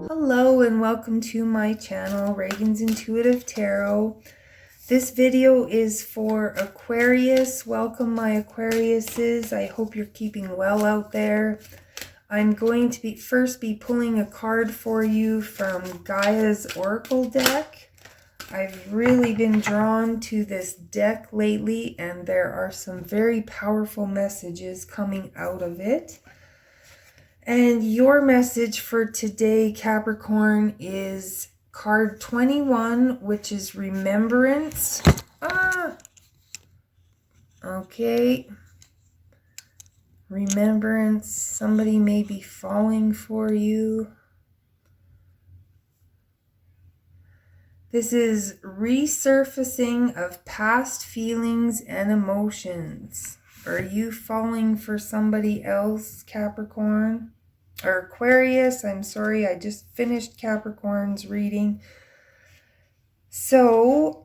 Hello and welcome to my channel, Ragean's Intuitive Tarot. This video is for Aquarius. Welcome my Aquariuses. I hope you're keeping well out there. I'm going to first be pulling a card for you from Gaia's Oracle deck. I've really been drawn to this deck lately, and there are some very powerful messages coming out of it. And your message for today, Capricorn, is card 21, which is remembrance. Okay. Remembrance. Somebody may be falling for you. This is resurfacing of past feelings and emotions. Are you falling for somebody else, Capricorn? Or Aquarius, I'm sorry, I just finished Capricorn's reading. So,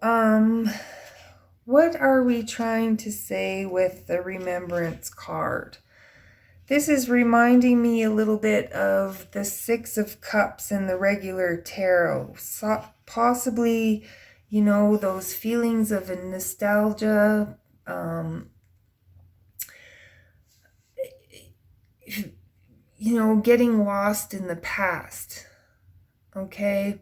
what are we trying to say with the Remembrance card? This is reminding me a little bit of the Six of Cups in the regular tarot. So, possibly, you know, those feelings of a nostalgia, you know, getting lost in the past, okay?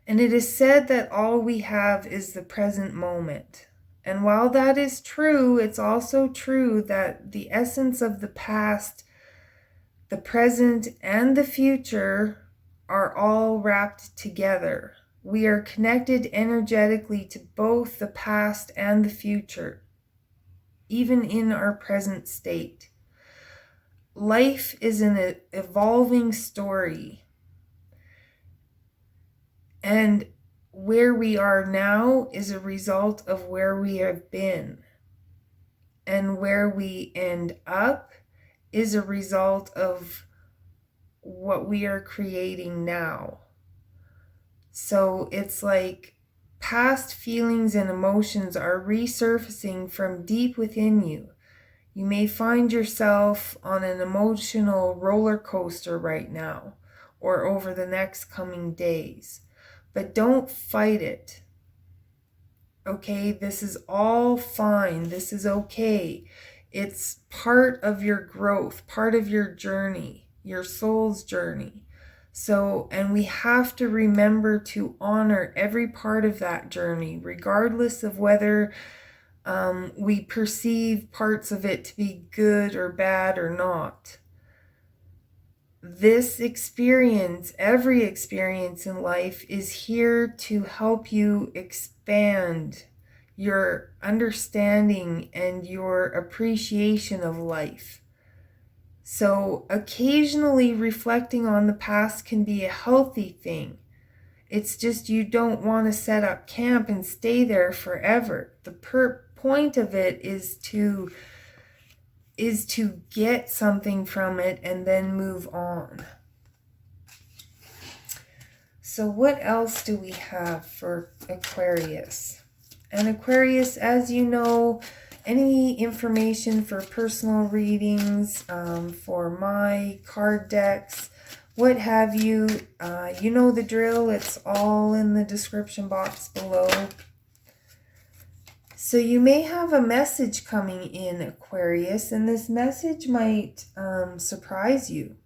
And it is said that all we have is the present moment. And while that is true, it's also true that the essence of the past, the present, and the future are all wrapped together. We are connected energetically to both the past and the future, even in our present state. Life is an evolving story, and where we are now is a result of where we have been, and where we end up is a result of what we are creating now. So it's like past feelings and emotions are resurfacing from deep within you. You may find yourself on an emotional roller coaster right now or over the next coming days, but don't fight it. Okay, this is all fine. This is okay. It's part of your growth, part of your journey, your soul's journey. So, and we have to remember to honor every part of that journey, regardless of whether we perceive parts of it to be good or bad or not. This experience, every experience in life, is here to help you expand your understanding and your appreciation of life. So occasionally reflecting on the past can be a healthy thing. It's just you don't want to set up camp and stay there forever. The point of it is to get something from it and then move on. So what else do we have for Aquarius? And Aquarius, as you know, any information for personal readings, for my card decks, what have you, you know the drill. It's all in the description box below. So you may have a message coming in, Aquarius, and this message might surprise you.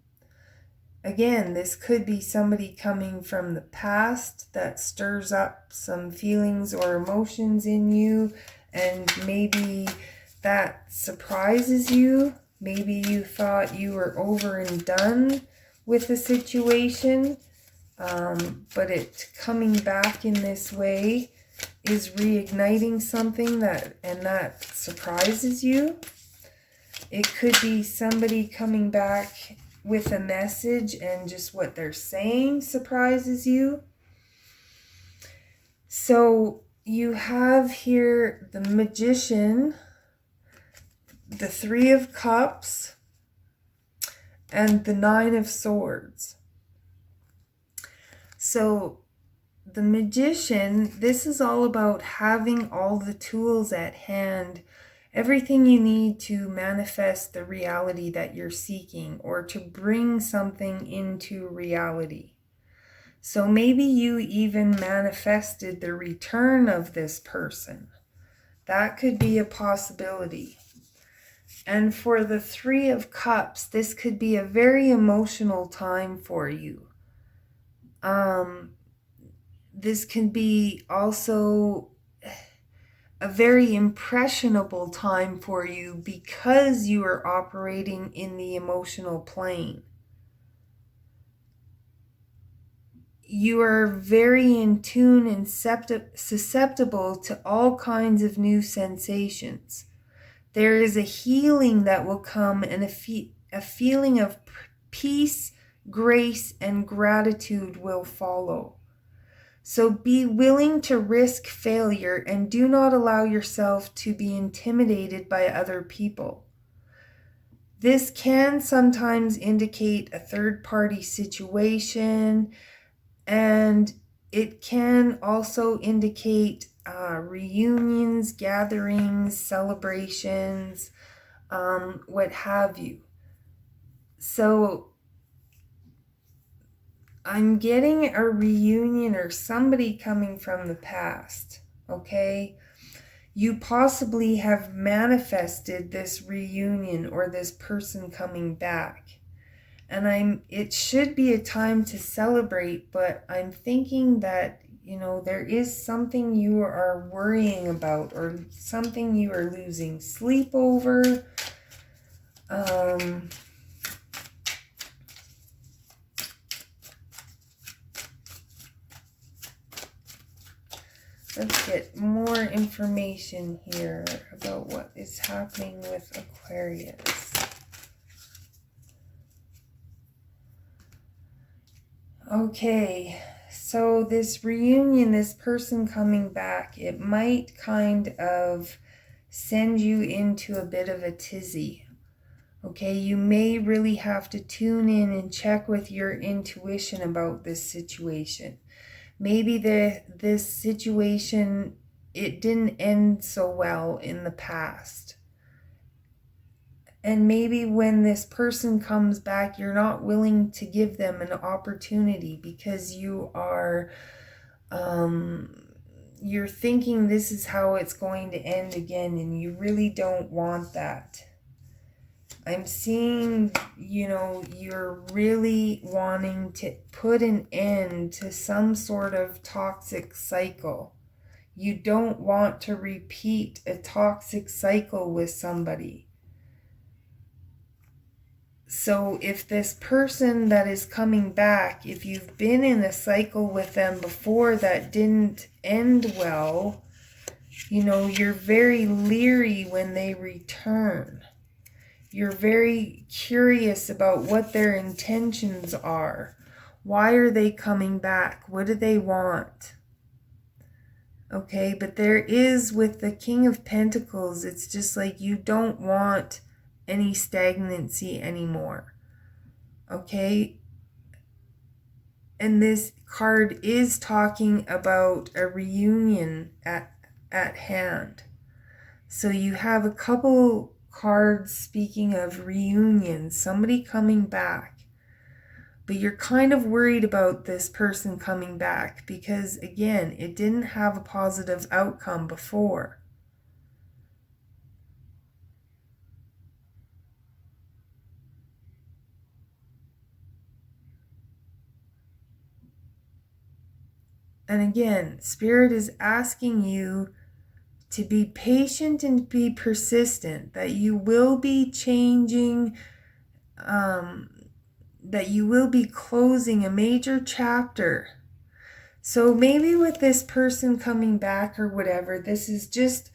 Again, this could be somebody coming from the past that stirs up some feelings or emotions in you, and maybe that surprises you. Maybe you thought you were over and done with the situation, but it coming back in this way is reigniting something that surprises you. It could be somebody coming back with a message and just what they're saying surprises you. So you have here the Magician, the Three of Cups, and the Nine of Swords. So the Magician, this is all about having all the tools at hand everything you need to manifest the reality that you're seeking, or to bring something into reality. So maybe you even manifested the return of this person. That could be a possibility. And for the Three of Cups, this could be a very emotional time for you. This can be also a very impressionable time for you because you are operating in the emotional plane. You are very in tune and susceptible to all kinds of new sensations. There is a healing that will come, and a feeling of peace, grace, and gratitude will follow. So be willing to risk failure and do not allow yourself to be intimidated by other people. This can sometimes indicate a third-party situation, and it can also indicate reunions, gatherings, celebrations, what have you. So I'm getting a reunion or somebody coming from the past, okay? You possibly have manifested this reunion or this person coming back. And it should be a time to celebrate, but I'm thinking that, there is something you are worrying about or something you are losing sleep over. Let's get more information here about what is happening with Aquarius. Okay, so this reunion, this person coming back, it might kind of send you into a bit of a tizzy. Okay, you may really have to tune in and check with your intuition about this situation. Maybe this situation, it didn't end so well in the past. And maybe when this person comes back, you're not willing to give them an opportunity because you are, you're thinking this is how it's going to end again, and you really don't want that. I'm seeing, you're really wanting to put an end to some sort of toxic cycle. You don't want to repeat a toxic cycle with somebody. So if this person that is coming back, if you've been in a cycle with them before that didn't end well, you're very leery when they return. You're very curious about what their intentions are. Why are they coming back? What do they want? Okay, but there is, with the King of Pentacles, it's just like you don't want any stagnancy anymore. Okay? And this card is talking about a reunion at hand. So you have a couple cards speaking of reunions, somebody coming back. But you're kind of worried about this person coming back because, again, it didn't have a positive outcome before. And again, Spirit is asking you to be patient and be persistent, that you will be changing, that you will be closing a major chapter. So maybe with this person coming back or whatever, this is just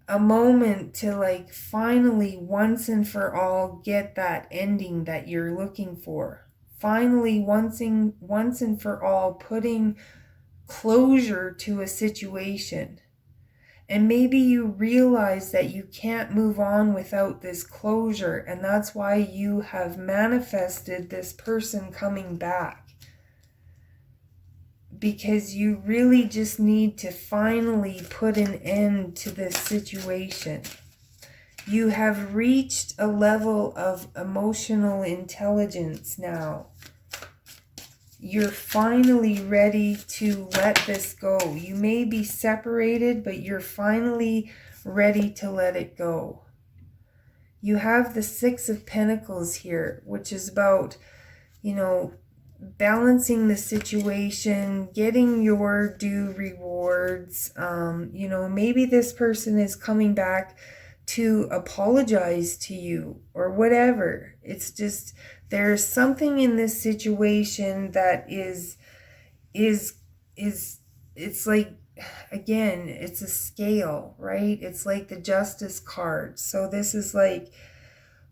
a moment to finally once and for all get that ending that you're looking for. Finally, once and for all, putting closure to a situation. And maybe you realize that you can't move on without this closure, and that's why you have manifested this person coming back. Because you really just need to finally put an end to this situation. You have reached a level of emotional intelligence now. You're finally ready to let this go. You may be separated, but you're finally ready to let it go. You have the Six of Pentacles here, which is about, you know, balancing the situation, getting your due rewards. You know, maybe this person is coming back to apologize to you or whatever. It's just, there's something in this situation that is it's like, again, it's a scale, right? It's like the Justice card. So this is like,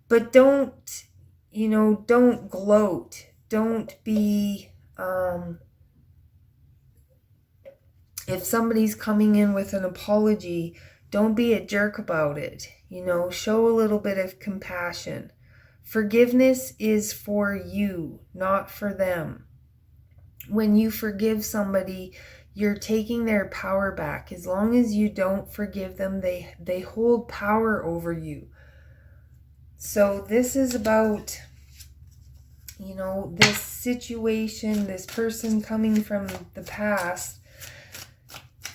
but don't, you know, don't gloat. Don't be, if somebody's coming in with an apology, don't be a jerk about it. You know, show a little bit of compassion. Forgiveness is for you, not for them. When you forgive somebody, you're taking their power back. As long as you don't forgive them, they hold power over you. So this is about, you know, this situation, this person coming from the past.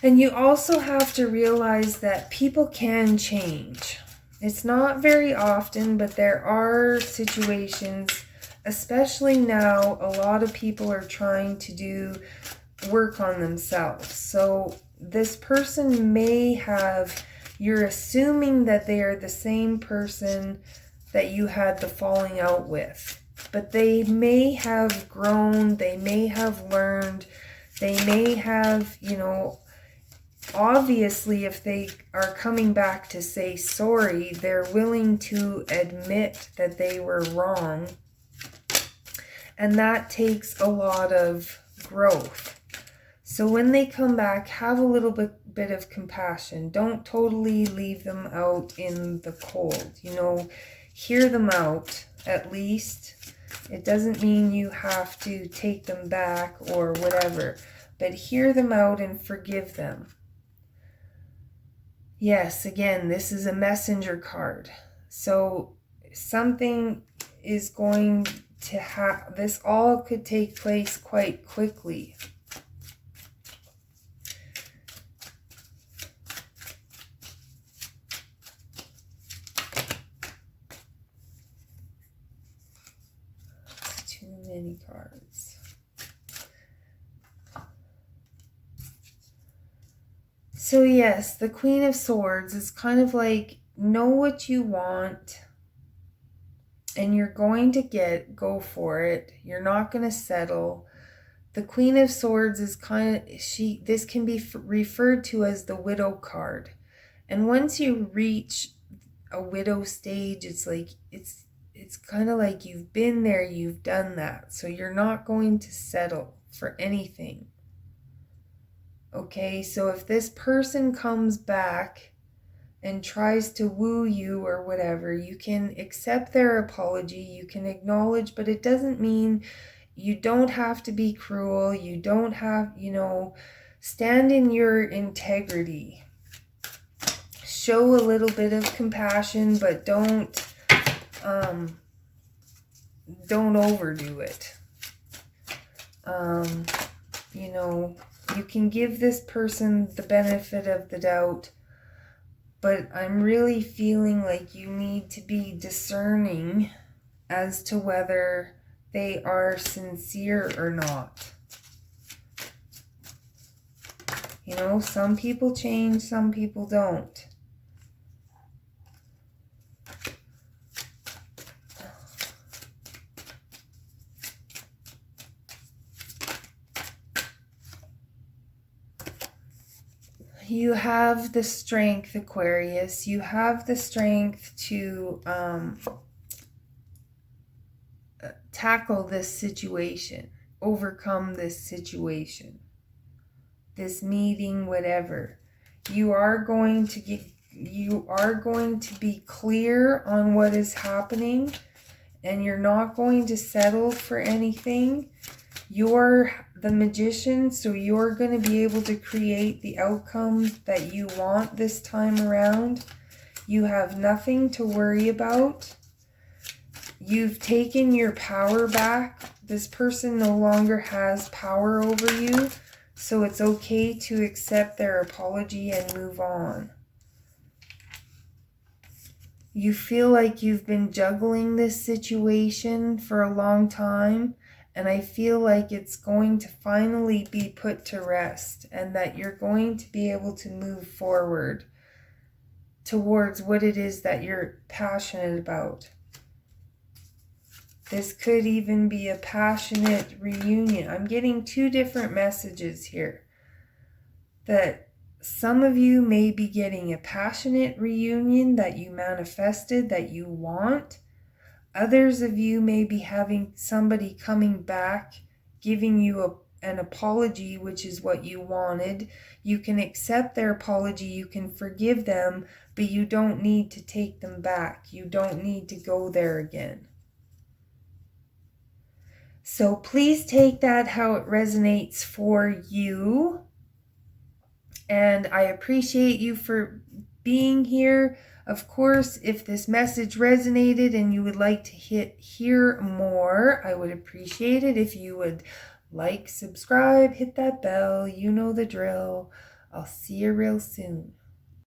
And you also have to realize that people can change. It's not very often, but there are situations, especially now, a lot of people are trying to do work on themselves. So this person may have, you're assuming that they are the same person that you had the falling out with. But they may have grown, they may have learned, they may have, you know, obviously if they are coming back to say sorry, they're willing to admit that they were wrong. And that takes a lot of growth. So when they come back, have a little bit of compassion. Don't totally leave them out in the cold. You know, hear them out at least. It doesn't mean you have to take them back or whatever, but hear them out and forgive them. Yes, again, this is a messenger card. So something is going to happen. This all could take place quite quickly. Too many cards. So yes, the Queen of Swords is kind of like, know what you want and you're going to go for it. You're not going to settle. The Queen of Swords is kind of, this can be referred to as the widow card. And once you reach a widow stage, it's like, it's kind of like you've been there, you've done that. So you're not going to settle for anything. Okay, so if this person comes back and tries to woo you or whatever, you can accept their apology, you can acknowledge, but it doesn't mean you don't have to be cruel. You don't have, you know, stand in your integrity. Show a little bit of compassion, but don't overdo it. You know, you can give this person the benefit of the doubt, but I'm really feeling like you need to be discerning as to whether they are sincere or not. You know, some people change, some people don't. You have the strength, Aquarius. You have the strength to tackle this situation, overcome this situation, this meeting, whatever. You are going to be clear on what is happening, and you're not going to settle for anything. You're the magician, so you're going to be able to create the outcome that you want this time around. You have nothing to worry about. You've taken your power back. This person no longer has power over you, so it's okay to accept their apology and move on. You feel like you've been juggling this situation for a long time, and I feel like it's going to finally be put to rest, and that you're going to be able to move forward towards what it is that you're passionate about. This could even be a passionate reunion. I'm getting two different messages here. That some of you may be getting a passionate reunion that you manifested, that you want. Others of you may be having somebody coming back, giving you an apology, which is what you wanted. You can accept their apology, you can forgive them, but you don't need to take them back. You don't need to go there again. So please take that how it resonates for you. And I appreciate you for being here. Of course, if this message resonated and you would like to hear more, I would appreciate it if you would like, subscribe, hit that bell. You know the drill. I'll see you real soon.